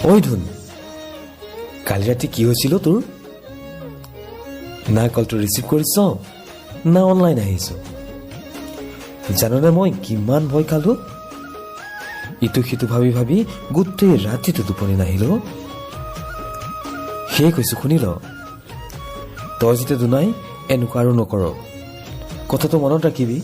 ঐ ধুন, কালি ৰাতি কি হৈছিল তোৰ? না কলটো ৰিচিভ কৰিছ না অনলাইন আহিছ। জাননে মই কিমান ভয় খালো? ইটো সিটো ভাবি ভাবি গোটেই ৰাতিটো টোপনি নাহিল। সেয়ে কৈছো শুনি ল, তই যেতিয়া দুনাই এনেকুৱা আৰু নকৰ, কথাটো মনত ৰাখিবি।